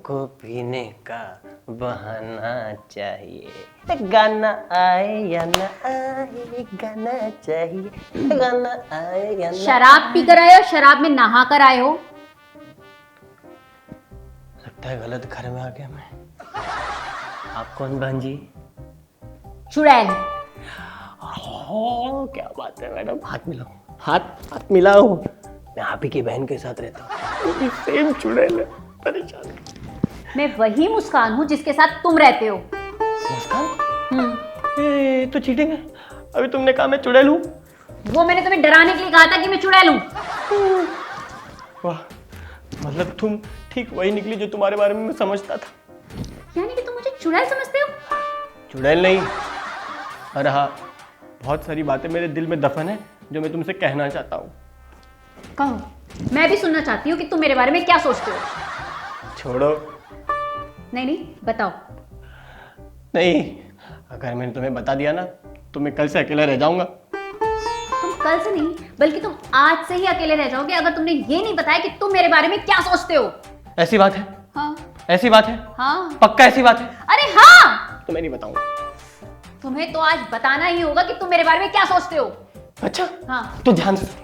को पीने का बहाना चाहिए। गाना आए या ना आए, गाना चाहिए। गाना आए या ना। शराब पी कर आए हो, शराब में नहा कर आए हो? लगता है गलत घर में आ गया मैं। आप कौन बहन जी? चुड़ैल। हाँ, क्या बात है मैडम, हाथ मिलाओ, हाथ मिलाओ। मैं आप ही की बहन के साथ रहता हूँ, वो भी सेम चुड़ैल है, परेशान। मैं वही मुस्कान हूँ जिसके साथ तुम रहते हो। मुस्कान? ये तो चीटिंग है। अभी तुमने कहा मैं चुड़ैल हूँ। वो मैंने तुम्हें डराने के लिए कहा था कि मैं चुड़ैल हूँ। वाह, मतलब तुम ठीक वही निकली जो तुम्हारे बारे में मैं समझता था। यानी कि तुम मुझे चुड़ैल समझते हो? चुड़ैल नहीं, अरे हाँ, बहुत सारी बातें मेरे दिल में दफन है जो मैं तुमसे कहना चाहता हूँ। कहो, मैं भी सुनना चाहती हूँ कि तुम मेरे बारे में क्या सोचते हो। छोड़ो। नहीं, बताओ। नहीं, अगर मैंने तुम्हें बता दिया ना तो मैं कल से अकेला रह जाऊंगा। तुम कल से नहीं, बल्कि तुम आज से ही अकेले रह जाओगे अगर तुमने ये नहीं बताया कि तुम मेरे बारे में क्या सोचते हो। ऐसी बात है? हाँ। ऐसी बात है? हाँ। पक्का ऐसी बात है? अरे हाँ। तो मैं नहीं बताऊंगा। तुम्हें तो आज बताना ही होगा कि तुम मेरे बारे में क्या सोचते हो। अच्छा हाँ। तो ध्यान से।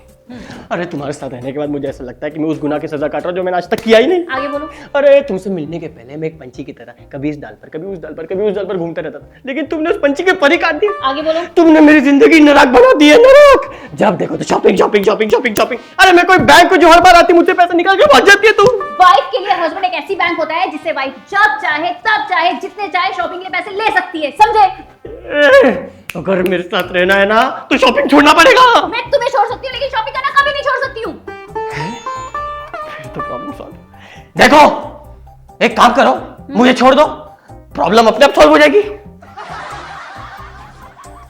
अरे तुम्हारे साथ रहने के बाद मुझे ऐसा लगता है कि मैं उस गुनाह की सजा काट रहा हूं जो मैंने आज तक किया ही नहीं। आगे बोलो। अरे तुमसे मिलने के पहले मैं एक पंछी की तरह कभी इस डाल पर कभी उस डाल पर कभी उस डाल पर घूमता रहता था, लेकिन तुमने उस पंछी के पर ही काट दिया। आगे बोलो। तुमने मेरी जिंदगी नरक बना दी है, नरक। जब देखो तो shopping shopping shopping shopping shopping. अरे मैं कोई बैंक को जो हर बार आती मुझसे पैसे निकाल के भाग जाती है तुम। वाइफ के लिए हस्बैंड एक ऐसी बैंक होता है जिससे वाइफ जब चाहे तब चाहे जितने चाहे शॉपिंग के लिए पैसे ले सकती है, समझे? अगर मेरे साथ रहना है ना तो शॉपिंग छोड़ना पड़ेगा। मैं तुम्हें छोड़ सकती हूँ लेकिन शॉपिंग करना कभी नहीं छोड़ सकती हूँ। फिर तो प्रॉब्लम सॉल्व। देखो, एक काम करो, मुझे छोड़ दो, प्रॉब्लम अपने आप सॉल्व हो जाएगी।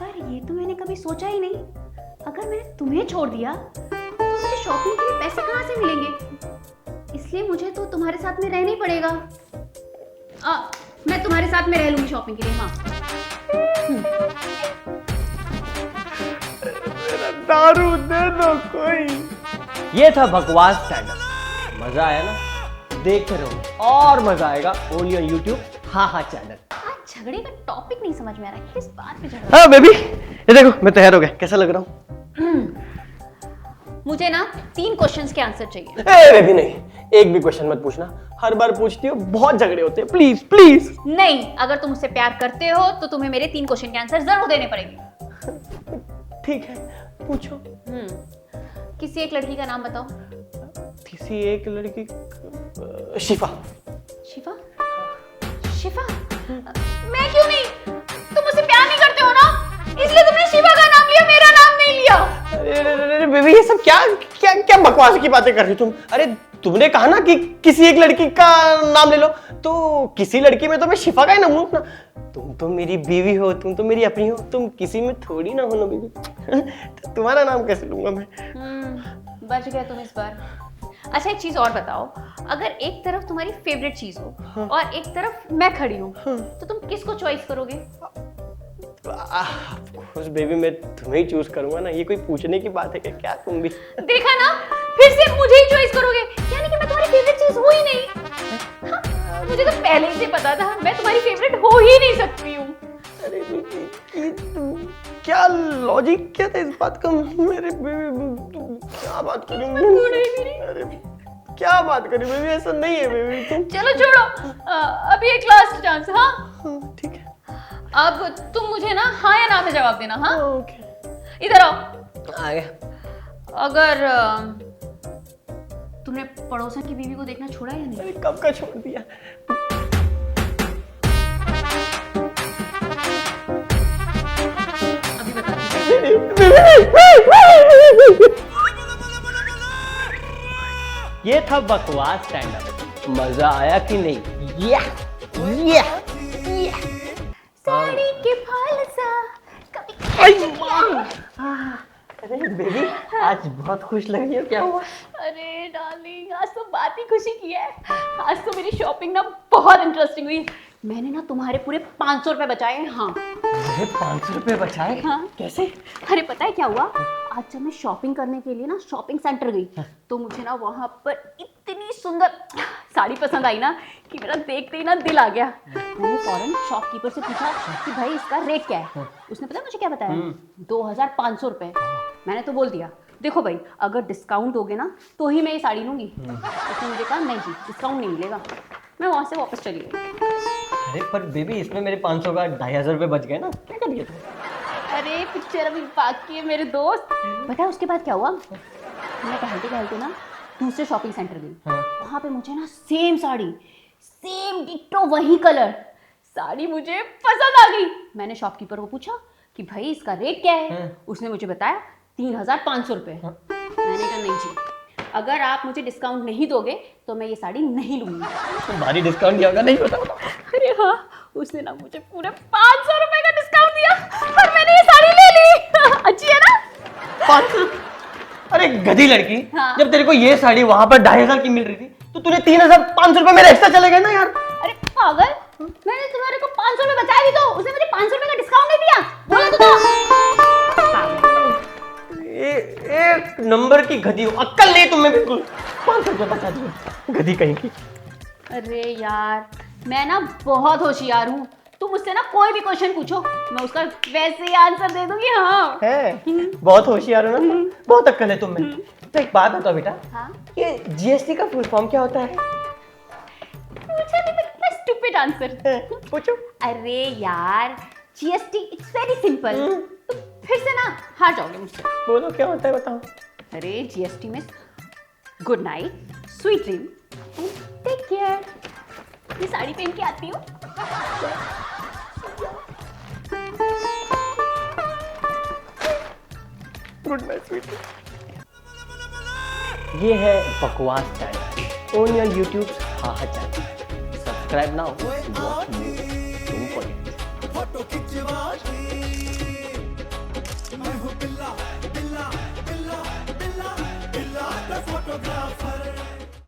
पर ये तो मैंने कभी सोचा ही नहीं। अगर मैंने तुम्हें छोड़ दिया तो मुझे शॉपिंग के लिए पैसे कहाँ से मिलेंगे? इसलिए मुझे तो तुम्हारे साथ में रहना ही पड़ेगा। मैं तुम्हारे साथ में रह लूंगी शॉपिंग के लिए। हाँ। दारू दे दो कोई। ये था बकवास स्टैंड अप। मजा आया ना? देखते रहो और मजा आएगा ओनली ऑन यूट्यूब हा हा चैनल। आज झगड़े का टॉपिक नहीं समझ में आ रहा है, किस बात पे झगड़ा? हाँ बेबी, ये देखो मैं तैयार हो गया, कैसा लग रहा हूँ? मुझे ना 3 क्वेश्चंस के आंसर चाहिए। ए बेबी नहीं, एक भी क्वेश्चन मत पूछना, हर बार पूछती हो, बहुत झगड़े होते हैं, प्लीज प्लीज। नहीं, अगर तुम मुझसे प्यार करते हो तो तुम्हें मेरे 3 क्वेश्चन के आंसर जरूर देने पड़ेंगे। ठीक है, पूछो। किसी एक लड़की का नाम बताओ। किसी एक लड़की? शिफा। शिफा? शिफा? मैं क्यों नहीं? तुम मुझसे प्यार नहीं करते हो ना, इसलिए तुमने शिफा का नाम लिया, मेरा नाम नहीं लिया। अरे बेबी, ये सब क्या क्या क्या बकवास की बातें कर रही तुम? अरे तुमने कहा ना कि किसी एक लड़की का नाम ले लो, तो किसी लड़की में तो मैं शिफा का ही नाम लूं ना। तुम तो मेरी बीवी हो, तुम तो मेरी अपनी हो, तुम किसी में थोड़ी ना हो ना बेबी। तो तुम्हारा नाम कैसे लूंगा मैं? बच गए तुम इस बार। अच्छा एक चीज और बताओ, अगर एक तरफ तुम्हारी फेवरेट चीज हो और एक तरफ मैं खड़ी हूँ, तो तुम किसको चॉइस करोगे? बेबी मैं तुम्हें ही चूज करूंगा ना, ये कोई पूछने की बात है क्या? तुम भी देखा ना, फिर से मुझे ही चॉइस करोगे, यानी कि मैं तुम्हारी फेवरेट चीज हूँ ही नहीं। हाँ, मुझे तो पहले ही से पता था मैं तुम्हारी फेवरेट हो ही नहीं सकती हूँ। अरे क्या लॉजिक क्या था इस बात का? मेरे बेबी क्या बात करी? अरे क्या बात करी बेबी, ऐसा नहीं है बेबी तुम। चलो छोड़ो, अभी एक लास्ट चांस। हाँ ठीक है, अब तुम मुझे ना हाँ या ना में जवाब देना। हाँ ओके, इधर आओ। आ गया। अगर तुमने पड़ोसन की बीवी को देखना छोड़ा या नहीं? अरे कब का छोड़ दिया? अभी बता। ये था बकवास स्टैंड अप। मजा आया कि नहीं? या साड़ी के फाल सा अरे बेबी, आज बहुत खुश लग रही हो, क्या हुआ? अरे डार्लिंग, आज तो बात ही खुशी की है। आज तो मेरी शॉपिंग ना बहुत इंटरेस्टिंग हुई। मैंने ना तुम्हारे पूरे 500 रुपए बचाए हैं। हाँ। मुझे 500 रुपए बचाए? हाँ। कैसे? अरे पता है क्या हुआ, आज जब मैं शॉपिंग करने के लिए ना शॉपिंग सेंटर गई तो मुझे ना वहां पर इतनी सुंदर साड़ी पसंद आई ना कि मेरा देखते ही ना दिल आ गया। मैंने फौरन शॉपकीपर से पूछा कि भाई इसका रेट क्या है। उसने पता मुझे क्या बताया, 2500 रुपये। मैंने तो बोल दिया देखो भाई अगर डिस्काउंट दोगे ना तो ही मैं ये साड़ी लूँगी। उसने मुझे कहा नहीं जी डिस्काउंट नहीं मिलेगा। मैं वहाँ से वापस चली गई। अरे पर बेबी इसमें मेरे 500 का 2500 रुपये बच गए ना, क्या कर दिया तुम? अरे पिक्चर अभी बाकी है मेरे दोस्त। पता है उसके बाद क्या हुआ, मैं टहलते टहलते ना दूसरे शॉपिंग सेंटर गई। वहाँ पे मुझे ना सेम साड़ी, सेम डिट्टो वही कलर साड़ी मुझे पसंद आ गई। मैंने शॉपकीपर को पूछा कि भाई इसका रेट क्या है। उसने मुझे बताया 3500 रुपये। मैंने कहा नहीं जी अगर आप मुझे डिस्काउंट नहीं दोगे तो मैं ये साड़ी नहीं लूँगी। तुम्हारी डिस्काउंट क्या होगा नहीं पता। अरे हाँ उसने ना मुझे पूरे 500 रुपए का डिस्काउंट दिया और मैंने ये साड़ी ले ली। अच्छी है ना? 500? अरे गधी लड़की, हाँ। जब तेरे को ये साड़ी वहां पर 2500 की मिल रही थी तो तूने 3500 रुपये मेरे एक्स्ट्रा चले गए ना यार। अरे पागल, मैंने तुम्हारे को 500 रुपए बचाए भी तो उसने मुझे 500 रुपए का डिस्काउंट नहीं दिया। बोला तो एक नंबर की गधी हो, अक्कल नहीं तुम्हें बिल्कुल। 500 रुपये बचा दिए गधी कहीं की। अरे यार मैं ना बहुत होशियार हूँ। तुम मुझसे ना कोई भी क्वेश्चन पूछो मैं उसका वैसे ही आंसर दे दूंगी। हाँ है बहुत होशियार हो ना, बहुत अक्कल है तुम्हें। तो एक बात बताओ बेटा, हाँ ये जीएसटी का फुल फॉर्म क्या होता है? पूछा नहीं तो इतना स्टूपिड आंसर। पूछो। अरे यार जीएसटी इट्स वेरी सिंपल। तुम फिर से ना हार जाओगे मुझसे। बोलो क्या होता है बताओ। अरे जीएसटी में good night, sweet dream, take care. ये साड़ी पहन के आती हूँ। Good night sweet. ये है बकवास चैनल ऑन योर यूट्यूब हाहा channel. Subscribe now to watch more. Don't forget.